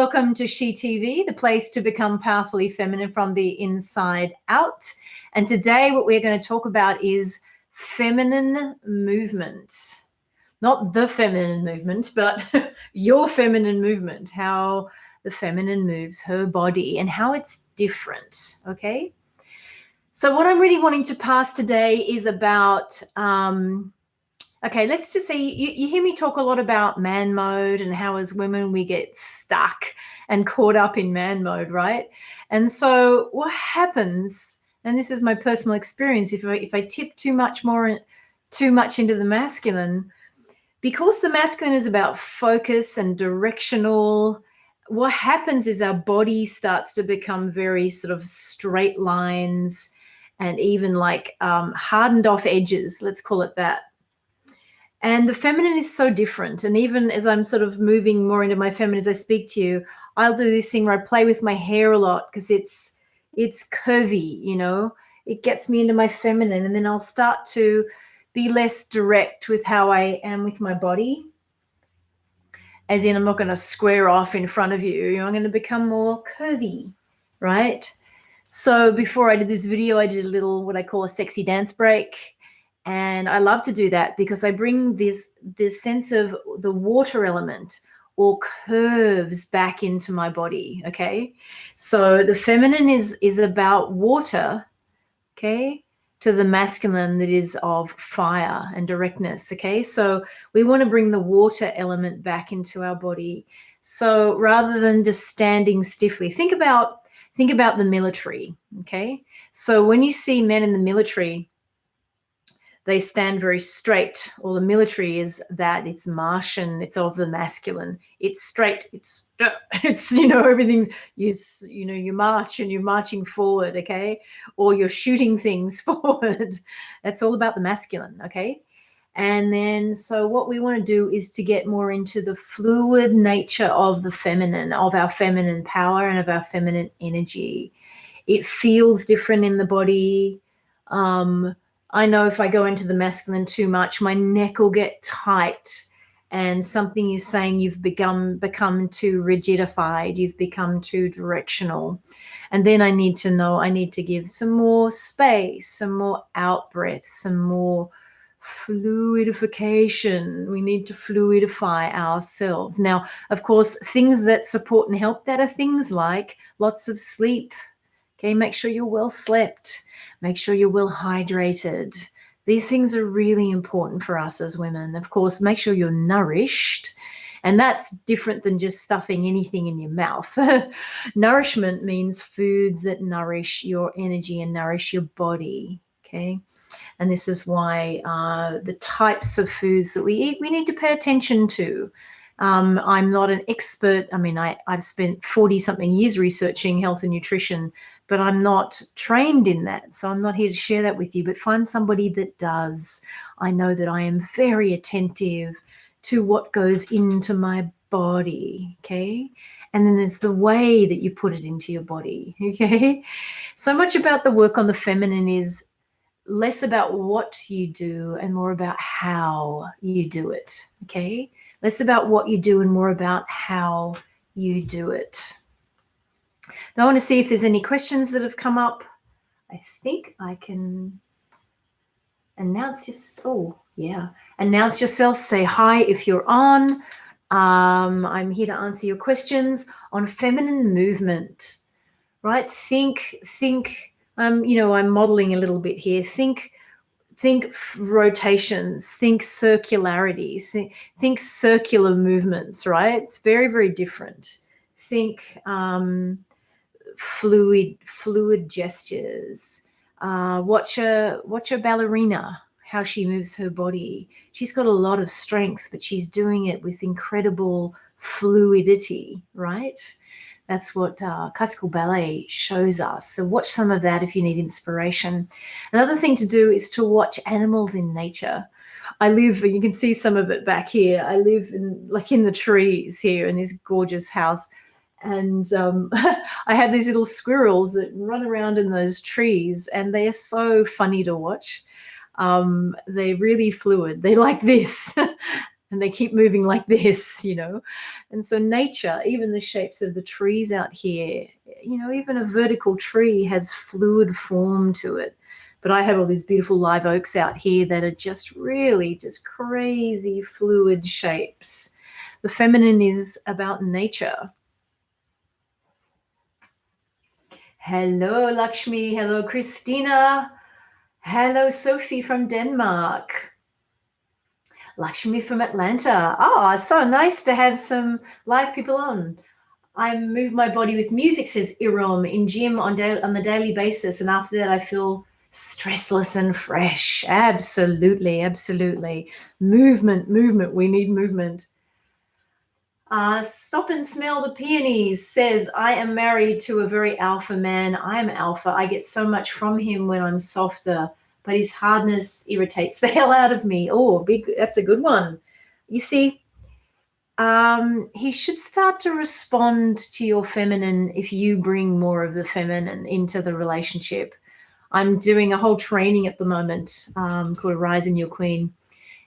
Welcome to She TV, the place to become powerfully feminine from the inside out. And today what we're going to talk about is feminine movement. Not the feminine movement, but your feminine movement, how the feminine moves her body and how it's different, okay? So what I'm really wanting to pass today is about, okay, let's just say you hear me talk a lot about man mode and how as women we get stuck and caught up in man mode, right? And so what happens, and this is my personal experience, if I tip too much into the masculine, because the masculine is about focus and directional, what happens is our body starts to become very sort of straight lines and even like hardened off edges, let's call it that. And the feminine is so different. And even as I'm sort of moving more into my feminine as I speak to you, I'll do this thing where I play with my hair a lot because it's curvy, you know. It gets me into my feminine, and then I'll start to be less direct with how I am with my body. As in, I'm not going to square off in front of you. I'm going to become more curvy, right? So before I did this video, I did a little what I call a sexy dance break. And I love to do that because I bring this sense of the water element or curves back into my body, okay? So the feminine is about water, okay, to the masculine that is of fire and directness, okay? So we want to bring the water element back into our body. So rather than just standing stiffly, think about the military, okay? So when you see men in the military, they stand very straight, or the military is that it's Martian, it's of the masculine, it's straight, it's everything's, you march and you're marching forward, okay, or you're shooting things forward. That's all about the masculine, okay? And then so what we want to do is to get more into the fluid nature of the feminine, of our feminine power and of our feminine energy. It feels different in the body. I know if I go into the masculine too much, my neck will get tight and something is saying you've become too rigidified, you've become too directional. And then I need to give some more space, some more out breath, some more fluidification. We need to fluidify ourselves. Now, of course, things that support and help that are things like lots of sleep. Okay, make sure you're well slept. Make sure you're well hydrated. These things are really important for us as women. Of course, make sure you're nourished. And that's different than just stuffing anything in your mouth. Nourishment means foods that nourish your energy and nourish your body, okay? And this is why the types of foods that we eat, we need to pay attention to. I'm not an expert. I mean, I've spent 40-something years researching health and nutrition, but I'm not trained in that. So I'm not here to share that with you, but find somebody that does. I know that I am very attentive to what goes into my body, okay? And then there's the way that you put it into your body, okay? So much about the work on the feminine is less about what you do and more about how you do it, okay? Less about what you do and more about how you do it. Now I want to see if there's any questions that have come up. I think I can announce yourself, say hi if you're on. I'm here to answer your questions on feminine movement, right? Think, I'm modeling a little bit here. Think rotations, think circularities, think circular movements, right? It's very, very different. Think fluid gestures. Watch a ballerina, how she moves her body. She's got a lot of strength, but she's doing it with incredible fluidity, right? That's what classical ballet shows us. So watch some of that if you need inspiration. Another thing to do is to watch animals in nature. You can see some of it back here. I live in the trees here in this gorgeous house. And I have these little squirrels that run around in those trees, and they are so funny to watch. They're really fluid. They're like this. and they keep moving like this, you know. And so nature, even the shapes of the trees out here, you know, even a vertical tree has fluid form to it. But I have all these beautiful live oaks out here that are just really just crazy fluid shapes. The feminine is about nature. Hello, Lakshmi. Hello, Christina. Hello, Sophie from Denmark. Lakshmi from Atlanta. Oh, so nice to have some live people on. I move my body with music, says Irom, in gym on the daily basis. And after that, I feel stressless and fresh. Absolutely, absolutely. Movement. We need movement. Stop and Smell the Peonies says, I am married to a very alpha man. I am alpha. I get so much from him when I'm softer, but his hardness irritates the hell out of me. Oh, that's a good one. You see, he should start to respond to your feminine if you bring more of the feminine into the relationship. I'm doing a whole training at the moment called Rise in Your Queen,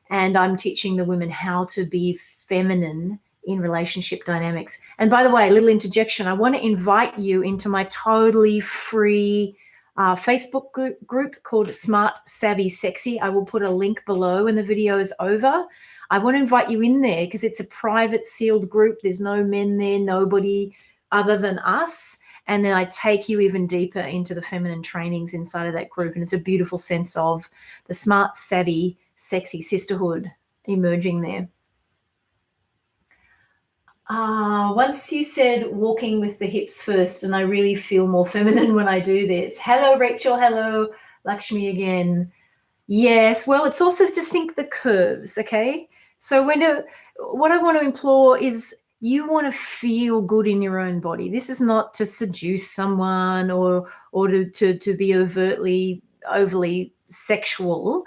and I'm teaching the women how to be feminine in relationship dynamics. And by the way, a little interjection, I want to invite you into my totally free Facebook group called Smart, Savvy, Sexy. I will put a link below when the video is over. I want to invite you in there because it's a private sealed group. There's no men there, nobody other than us. And then I take you even deeper into the feminine trainings inside of that group. And it's a beautiful sense of the smart, savvy, sexy sisterhood emerging there. Once you said walking with the hips first, and I really feel more feminine when I do this. Hello, Rachel. Hello, Lakshmi again. Yes, well, it's also just think the curves, okay? So what I want to implore is you want to feel good in your own body. This is not to seduce someone or to be overly sexual.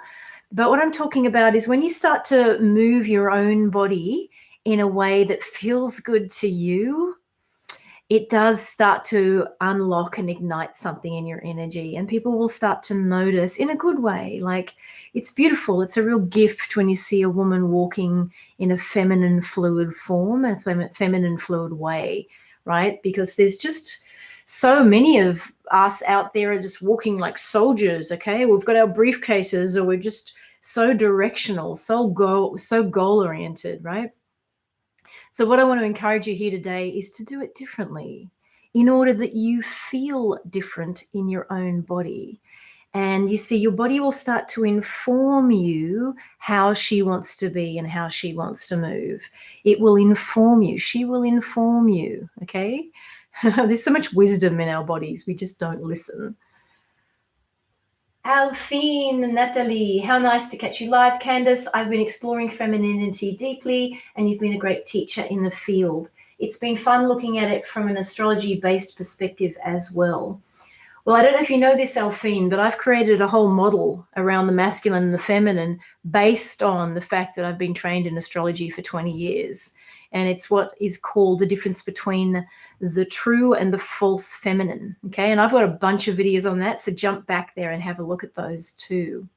But what I'm talking about is when you start to move your own body in a way that feels good to you, it does start to unlock and ignite something in your energy, and people will start to notice in a good way. Like, it's beautiful. It's a real gift when you see a woman walking in a feminine fluid form, a feminine fluid way, right? Because there's just so many of us out there are just walking like soldiers, okay? We've got our briefcases, or we're just so directional, so goal-oriented, right? So what I want to encourage you here today is to do it differently in order that you feel different in your own body. And you see, your body will start to inform you how she wants to be and how she wants to move. It will inform you. She will inform you, okay? There's so much wisdom in our bodies. We just don't listen. Alphine, Natalie, how nice to catch you live. Candice, I've been exploring femininity deeply, and you've been a great teacher in the field. It's been fun looking at it from an astrology-based perspective as well. Well, I don't know if you know this, Alphine, but I've created a whole model around the masculine and the feminine based on the fact that I've been trained in astrology for 20 years. And it's what is called the difference between the true and the false feminine. Okay, and I've got a bunch of videos on that, so jump back there and have a look at those too.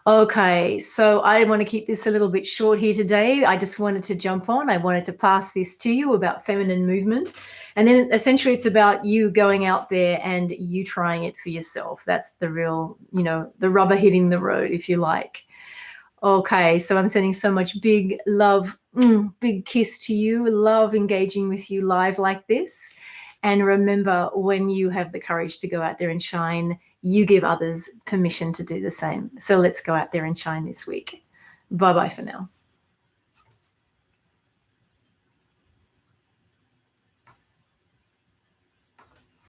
Okay, so I want to keep this a little bit short here today. I just wanted to jump on. I wanted to pass this to you about feminine movement. And then essentially it's about you going out there and you trying it for yourself. That's the real, you know, the rubber hitting the road, if you like. Okay, so I'm sending so much big love, big kiss to you. Love engaging with you live like this. And remember, when you have the courage to go out there and shine, you give others permission to do the same. So let's go out there and shine this week. Bye-bye for now.